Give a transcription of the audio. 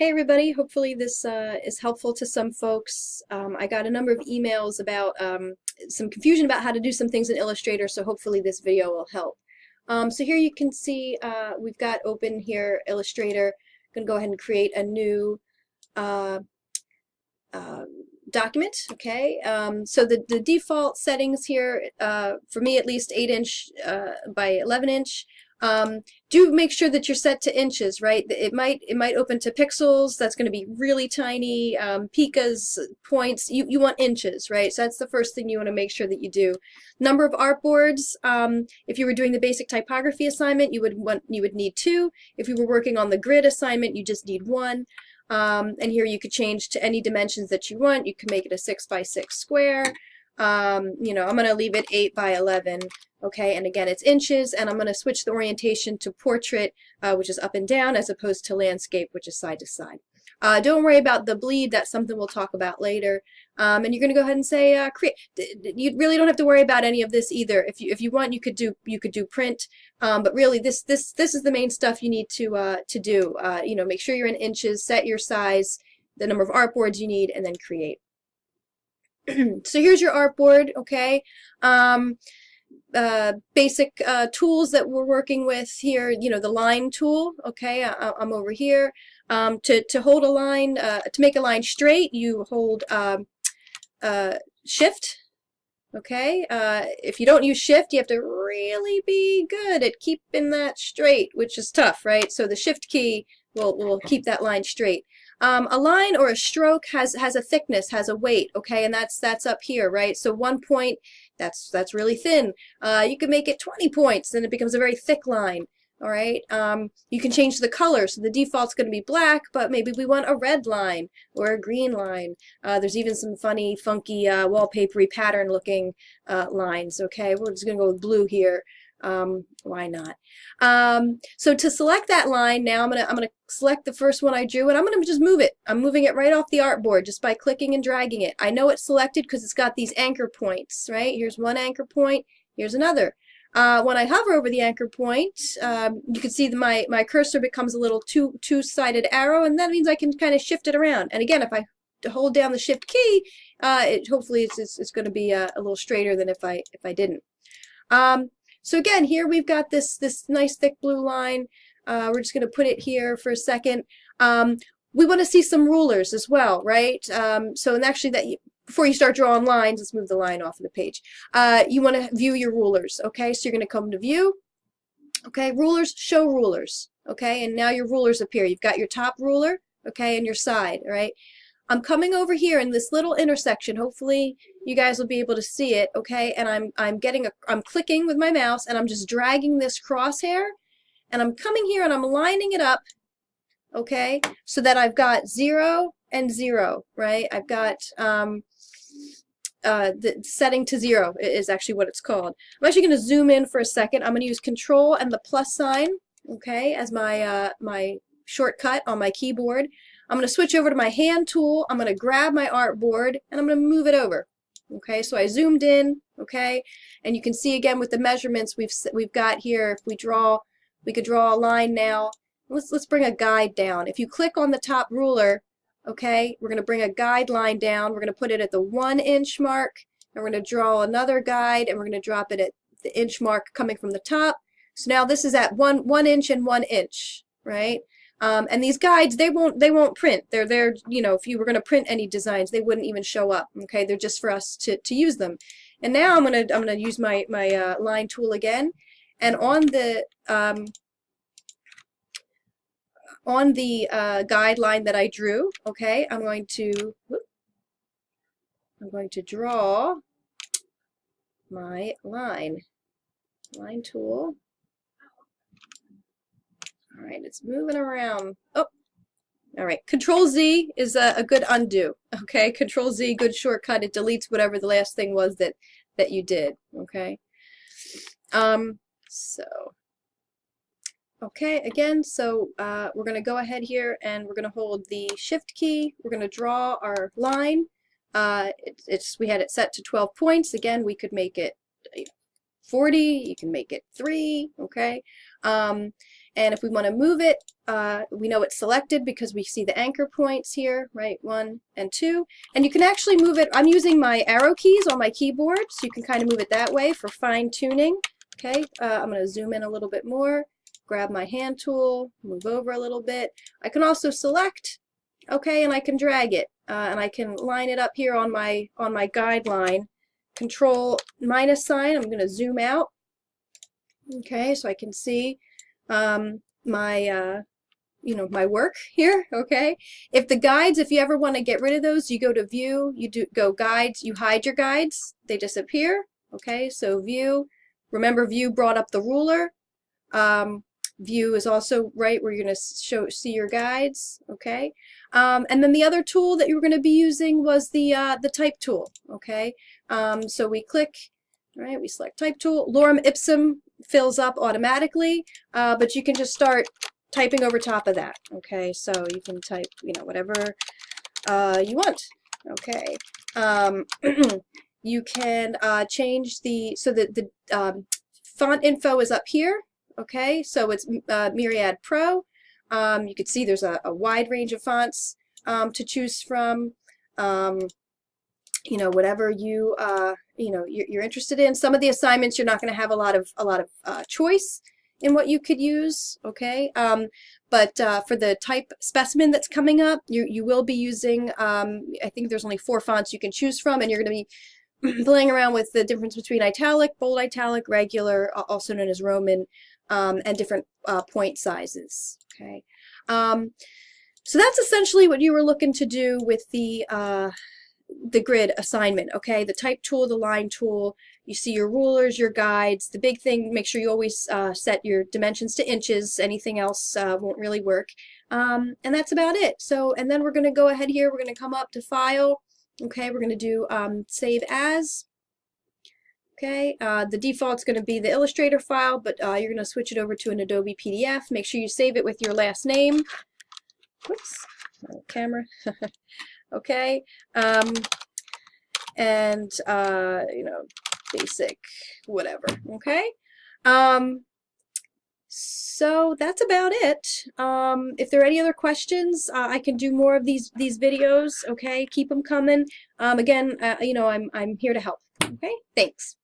Hey everybody, hopefully this is helpful to some folks. I got a number of emails about some confusion about how to do some things in Illustrator, so hopefully this video will help. So here you can see we've got open here Illustrator. I'm going to go ahead and create a new uh, uh, document, okay? So the default settings here, for me at least 8-inch by 11-inch. Do make sure that you're set to inches, right? It might open to pixels. That's going to be really tiny. Picas, points. You want inches, right? So that's the first thing you want to make sure that you do. Number of artboards. If you were doing the basic typography assignment, you would need 2. If you were working on the grid assignment, you just need 1. And here you could change to any dimensions that you want. You can make it a 6 by 6 square. You know, I'm going to leave it 8 by 11. Okay, and again, it's inches, and I'm going to switch the orientation to portrait, which is up and down, as opposed to landscape, which is side to side. Don't worry about the bleed. That's something we'll talk about later. And you're going to go ahead and say create. You really don't have to worry about any of this either. If you want, you could do print. But really, this is the main stuff you need to do. You know, make sure you're in inches, set your size, the number of artboards you need, and then create. So here's your artboard. Okay. Basic tools that we're working with here, you know, the line tool. Okay, I'm over here. To hold a line, to make a line straight, you hold Shift. Okay, if you don't use Shift, you have to really be good at keeping that straight, which is tough, right? So the Shift key will keep that line straight. A line or a stroke has a thickness, has a weight, okay, and that's up here, right? So 1 point, that's really thin. You can make it 20 points, then it becomes a very thick line. All right. You can change the color, so the default's going to be black, but maybe we want a red line or a green line. There's even some funny, funky, wallpapery pattern-looking lines. Okay, we're just going to go with blue here. Why not? So to select that line, now I'm gonna select the first one I drew, and I'm gonna just move it. I'm moving it right off the artboard just by clicking and dragging it. I know it's selected because it's got these anchor points, right? Here's one anchor point. Here's another. When I hover over the anchor point, you can see that my cursor becomes a little two-sided arrow, and that means I can kind of shift it around. And again, if I hold down the Shift key, hopefully it's going to be a little straighter than if I didn't. So again, here we've got this nice thick blue line. We're just going to put it here for a second. We want to see some rulers as well, right? So and actually before you start drawing lines, let's move the line off of the page. You want to view your rulers, okay? So you're going to come to View. Okay, Rulers, Show Rulers. Okay, and now your rulers appear. You've got your top ruler, okay, and your side, all right? I'm coming over here in this little intersection. Hopefully you guys will be able to see it, okay? And I'm clicking with my mouse, and I'm just dragging this crosshair, and I'm coming here and I'm lining it up, okay? So that I've got 0 and 0, right? I've got the setting to 0 is actually what it's called. I'm actually going to zoom in for a second. I'm going to use Control and the plus sign, okay, as my my shortcut on my keyboard. I'm going to switch over to my hand tool. I'm going to grab my artboard and I'm going to move it over. Okay, so I zoomed in, okay, and you can see again with the measurements we've got here. If we could draw a line now. Let's bring a guide down. If you click on the top ruler, okay, we're going to bring a guideline down. We're going to put it at the 1-inch mark, and we're going to draw another guide, and we're going to drop it at the inch mark coming from the top. So now this is at 1 inch and 1 inch, right? And these guides, they won't print. They're you know, if you were going to print any designs, they wouldn't even show up. Okay, they're just for us to use them. And now I'm gonna use my line tool again, and on the guideline that I drew, okay, I'm going to draw my line tool. All right, it's moving around. Oh, all right. Control Z is a good undo. Okay, Control Z, good shortcut. It deletes whatever the last thing was that you did. Okay. So, okay, again. So we're going to go ahead here and we're going to hold the Shift key. We're going to draw our line. We had it set to 12 points. Again, we could make it 40. You can make it 3. Okay. And if we want to move it, we know it's selected because we see the anchor points here, right? 1 and 2. And you can actually move it. I'm using my arrow keys on my keyboard, so you can kind of move it that way for fine tuning. Okay, I'm going to zoom in a little bit more, grab my hand tool, move over a little bit. I can also select, okay, and I can drag it, and I can line it up here on my guideline. Control minus sign. I'm going to zoom out. Okay, so I can see my my work here. Okay, if the guides, if you ever want to get rid of those, you go to view, you go guides, you hide your guides, they disappear. Okay, so view, remember view brought up the ruler. View is also right where you're going to see your guides. Okay, and then the other tool that you were going to be using was the type tool. Okay, so we click, right, we select type tool. Lorem ipsum fills up automatically, but you can just start typing over top of that. Okay, so you can type, whatever you want. Okay, you can change so the font info is up here. Okay, so it's Myriad Pro. You can see there's a wide range of fonts to choose from. Whatever you're interested in. Some of the assignments you're not going to have a lot of choice in what you could use. Okay, but for the type specimen that's coming up, you will be using. I think there's only 4 fonts you can choose from, and you're going to be playing around with the difference between italic, bold italic, regular, also known as Roman, and different point sizes. Okay, so that's essentially what you were looking to do with the grid assignment. Okay, the type tool, the line tool, you see your rulers, your guides. The big thing, make sure you always set your dimensions to inches. Anything else won't really work. And that's about it. So, and then we're going to go ahead here, we're going to come up to File. Okay, we're going to do Save As. Okay, the default's going to be the Illustrator file, but you're going to switch it over to an Adobe PDF. Make sure you save it with your last name. Whoops, camera. Okay, and basic whatever. Okay, so that's about it. If there are any other questions, I can do more of these videos. Okay, keep them coming. Again, I'm here to help. Okay, thanks.